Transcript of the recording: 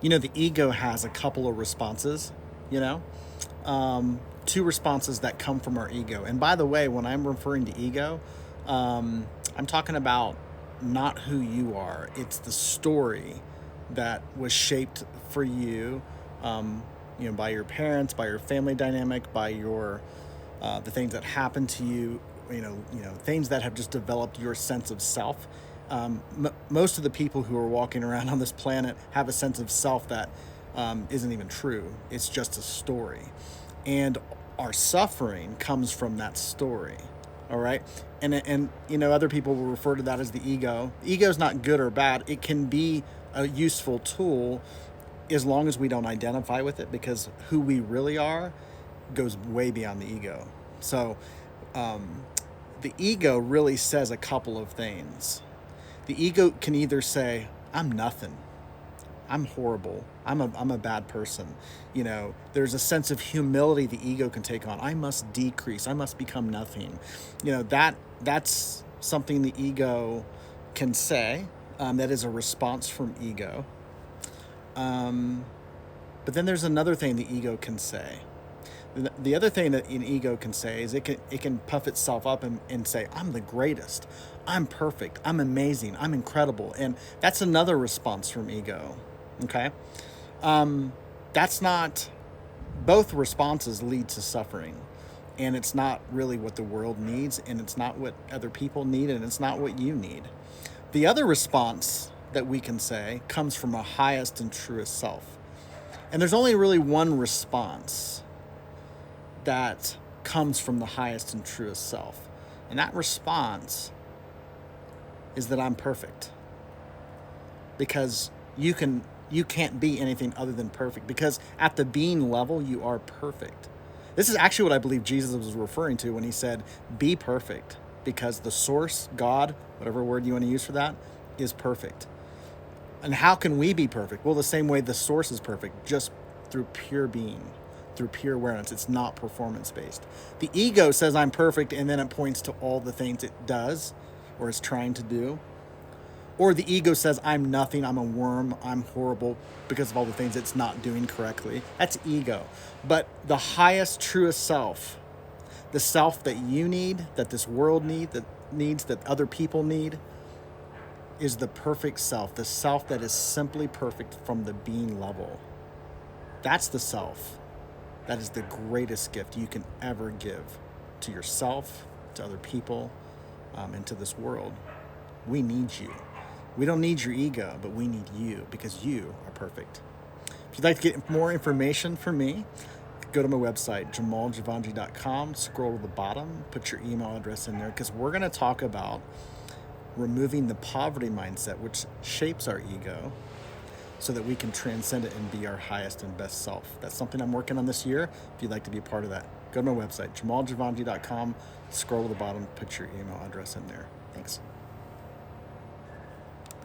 The ego has a couple of responses, you know, two responses that come from our ego. And by the way, when I'm referring to ego, I'm talking about not who you are. It's the story that was shaped for you, by your parents, by your family dynamic, by your the things that happened to you. Things that have just developed your sense of self. Most of the people who are walking around on this planet have a sense of self that isn't even true. It's just a story, and our suffering comes from that story. All right, and other people will refer to that as the ego. Ego is not good or bad. It can be a useful tool as long as we don't identify with it, because who we really are goes way beyond the ego. So the ego really says a couple of things. The ego can either say, I'm nothing, I'm horrible, I'm a bad person. There's a sense of humility the ego can take on. I must decrease, I must become nothing. That's something the ego can say. That is a response from ego. But then there's another thing the ego can say. The other thing that an ego can say is it can puff itself up and say, I'm the greatest, I'm perfect, I'm amazing, I'm incredible. And that's another response from ego. Okay? That's not, both responses lead to suffering. And it's not really what the world needs, and it's not what other people need, and it's not what you need. The other response that we can say comes from our highest and truest self. And there's only really one response that comes from the highest and truest self. And that response is that I'm perfect. Because you can't be anything other than perfect. Because at the being level, you are perfect. This is actually what I believe Jesus was referring to when he said, be perfect. Because the source, God, whatever word you want to use for that, is perfect. And how can we be perfect? Well, the same way the source is perfect, just through pure being, through pure awareness. It's not performance-based. The ego says I'm perfect, and then it points to all the things it does or is trying to do. Or the ego says I'm nothing, I'm a worm, I'm horrible because of all the things it's not doing correctly. That's ego. But the highest, truest self, the self that you need, that this world needs, that other people need, is the perfect self, the self that is simply perfect from the being level. That's the self. That is the greatest gift you can ever give to yourself, to other people, and to this world. We need you. We don't need your ego, but we need you, because you are perfect. If you'd like to get more information from me, go to my website, jamaljavanji.com, scroll to the bottom, put your email address in there, because we're going to talk about removing the poverty mindset, which shapes our ego, so that we can transcend it and be our highest and best self. That's something I'm working on this year. If you'd like to be a part of that, go to my website, jamaljavanji.com, scroll to the bottom, put your email address in there. Thanks.